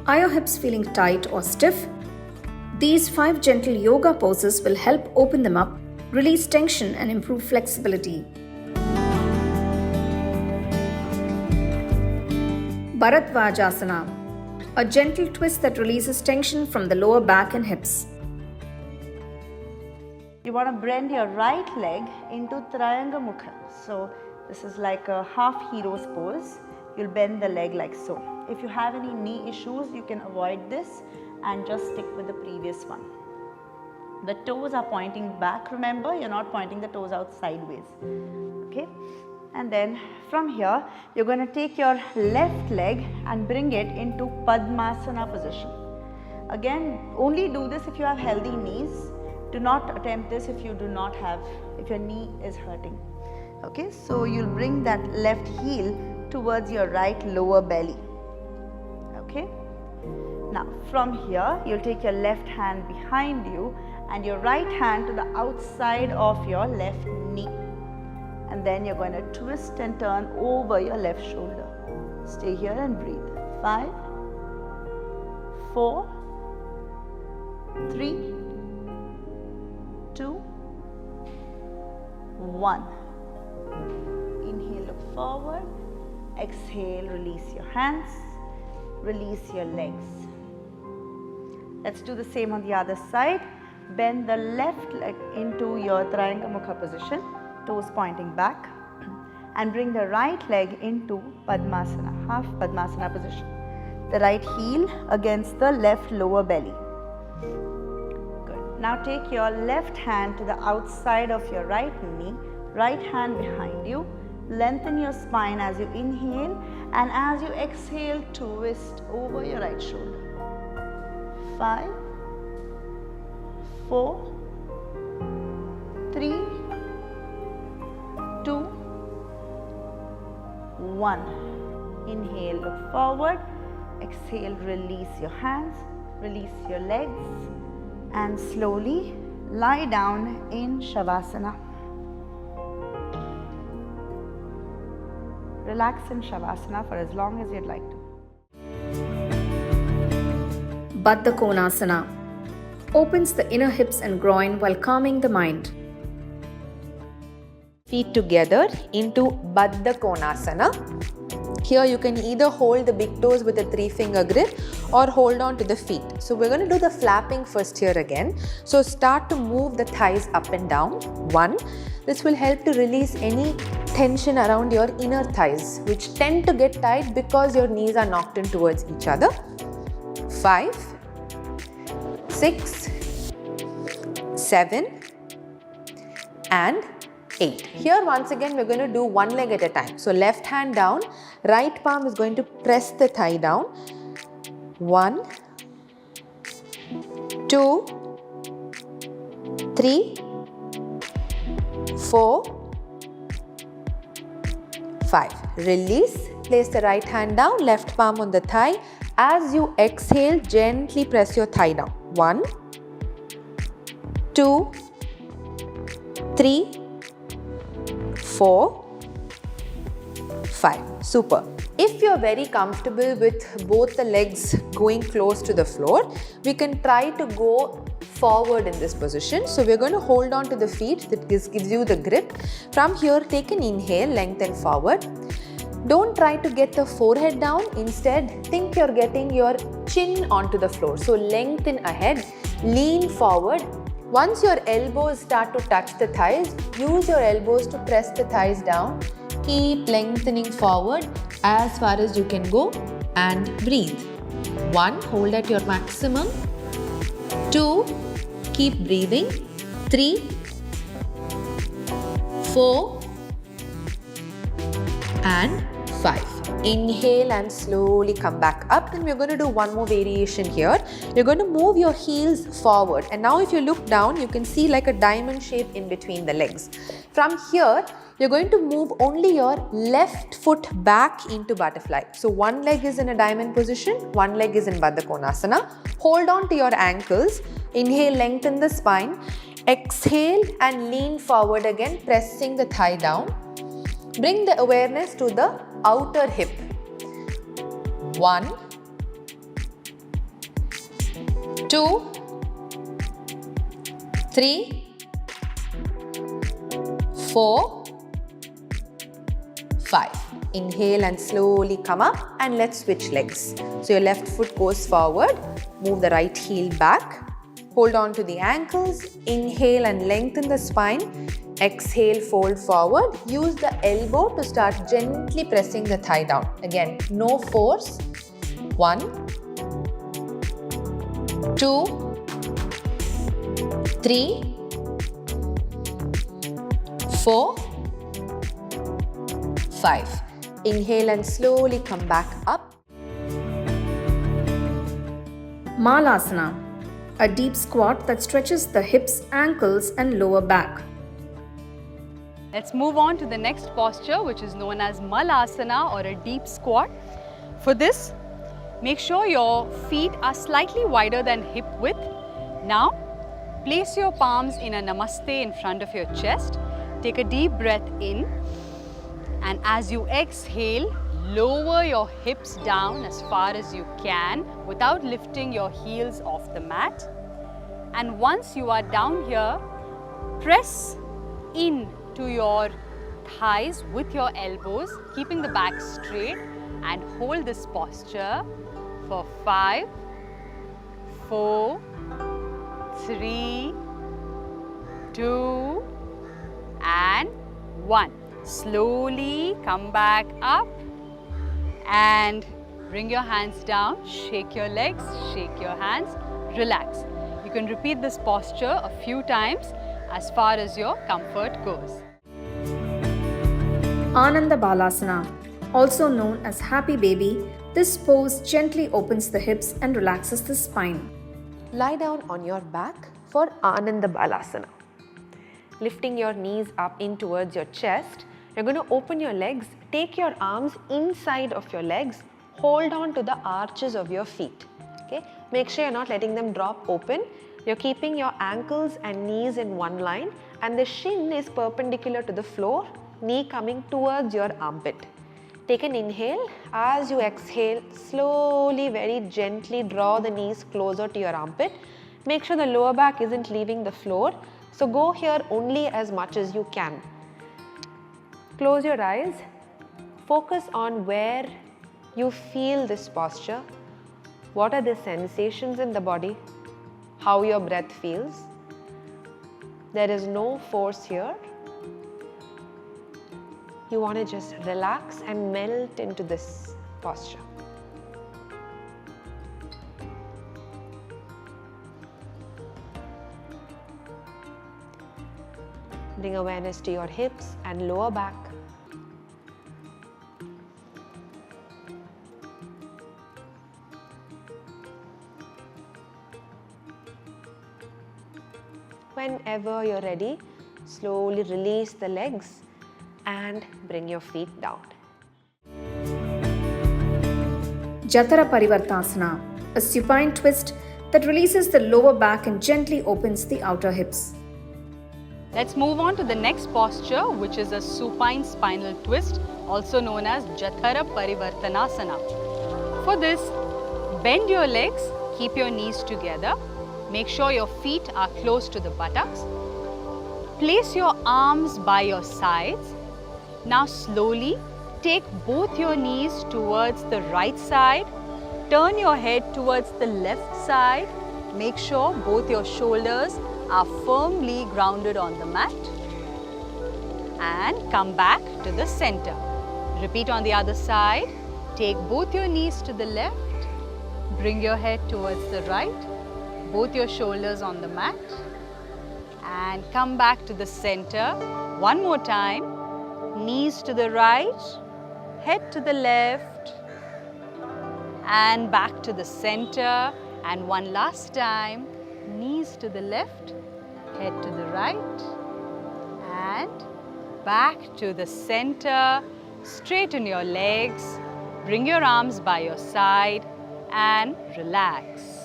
Are your hips feeling tight or stiff? These 5 gentle yoga poses will help open them up, release tension, and improve flexibility. Bharadvajasana, a gentle twist that releases tension from the lower back and hips. You want to bend your right leg into Trianga Mukha. So this is like a half hero's pose. You'll bend the leg like so. If you have any knee issues, you can avoid this and just stick with the previous one. The toes are pointing back, remember, you're not pointing the toes out sideways. Okay? And then from here, you're going to take your left leg and bring it into Padmasana position. Again, only do this if you have healthy knees. Do not attempt this if you do not have, if your knee is hurting. Okay, so you'll bring that left heel towards your right lower belly. Okay. Now from here, you'll take your left hand behind you and your right hand to the outside of your left knee. And then you're going to twist and turn over your left shoulder. Stay here and breathe. 5, 4, 3, 2, 1. Inhale, look forward. Exhale, release your hands. Release your legs. Let's do the same on the other side. Bend the left leg into your Trianga Mukha position, toes pointing back, and bring the right leg into Padmasana, half Padmasana position. The right heel against the left lower belly. Good. Now take your left hand to the outside of your right knee, right hand behind you. Lengthen your spine as you inhale, and as you exhale, twist over your right shoulder. 5, 4, 3, 2, 1. Inhale, look forward. Exhale, release your hands, release your legs, and slowly lie down in Shavasana. Relax in Shavasana for as long as you'd like to. Baddha Konasana opens the inner hips and groin while calming the mind. Feet together into Baddha Konasana. Here you can either hold the big toes with a 3-finger grip or hold on to the feet. So we're going to do the flapping first here again. So start to move the thighs up and down. 1. This will help to release any tension around your inner thighs, which tend to get tight because your knees are knocked in towards each other. 5, 6, 7, and 8. Here once again we're going to do one leg at a time. So left hand down, right palm is going to press the thigh down. 1, 2, 3, 4, 5. Release. Place the right hand down, left palm on the thigh. As you exhale, gently press your thigh down. 1, 2, 3, 4, 5. Super. If you're very comfortable with both the legs going close to the floor, we can try to go forward in this position. So we're going to hold on to the feet. That gives you the grip. From here, take an inhale, lengthen forward. Don't try to get the forehead down. Instead, think you're getting your chin onto the floor. So lengthen ahead, lean forward. Once your elbows start to touch the thighs, use your elbows to press the thighs down. Keep lengthening forward as far as you can go and breathe. 1, hold at your maximum. 2, keep breathing. 3, 4, and 5. Inhale and slowly come back up. Then we're going to do one more variation here. You're going to move your heels forward, and now if you look down, you can see like a diamond shape in between the legs. From here, you're going to move only your left foot back into butterfly. So one leg is in a diamond position, one leg is in Baddha Konasana. Hold on to your ankles. Inhale, lengthen the spine. Exhale and lean forward again, pressing the thigh down. Bring the awareness to the outer hip. 1, 2, 3, 4, 5. Inhale and slowly come up, and let's switch legs. So your left foot goes forward, move the right heel back, hold on to the ankles, inhale and lengthen the spine, exhale, fold forward, use the elbow to start gently pressing the thigh down. Again, no force. 1, 2, 3, 4, 5. Inhale and slowly come back up. Malasana, a deep squat that stretches the hips, ankles and lower back. Let's move on to the next posture, which is known as Malasana or a deep squat. For this, make sure your feet are slightly wider than hip width. Now, place your palms in a namaste in front of your chest. Take a deep breath in, and as you exhale, lower your hips down as far as you can without lifting your heels off the mat. And once you are down here, press in to your thighs with your elbows, keeping the back straight, and hold this posture for 5, 4, 3, 2, and 1. Slowly come back up and bring your hands down, shake your legs, shake your hands, relax. You can repeat this posture a few times as far as your comfort goes. Ananda Balasana, also known as Happy Baby, this pose gently opens the hips and relaxes the spine. Lie down on your back for Ananda Balasana. Lifting your knees up in towards your chest, you're going to open your legs, take your arms inside of your legs, hold on to the arches of your feet. Okay? Make sure you're not letting them drop open. You're keeping your ankles and knees in one line, and the shin is perpendicular to the floor, knee coming towards your armpit. Take an inhale. As you exhale, slowly, very gently draw the knees closer to your armpit. Make sure the lower back isn't leaving the floor. So go here only as much as you can. Close your eyes. Focus on where you feel this posture. What are the sensations in the body? How your breath feels. There is no force here. You want to just relax and melt into this posture. Bring awareness to your hips and lower back. Whenever you're ready, slowly release the legs and bring your feet down. Jathara Parivartanasana, a supine twist that releases the lower back and gently opens the outer hips. Let's move on to the next posture, which is a supine spinal twist, also known as Jathara Parivartanasana. For this, bend your legs, keep your knees together. Make sure your feet are close to the buttocks. Place your arms by your sides. Now slowly take both your knees towards the right side. Turn your head towards the left side. Make sure both your shoulders are firmly grounded on the mat. And come back to the center. Repeat on the other side. Take both your knees to the left. Bring your head towards the right. Both your shoulders on the mat. And come back to the center. One more time. Knees to the right, head to the left, and back to the center. And one last time, knees to the left, head to the right, and back to the center. Straighten your legs, bring your arms by your side, and relax.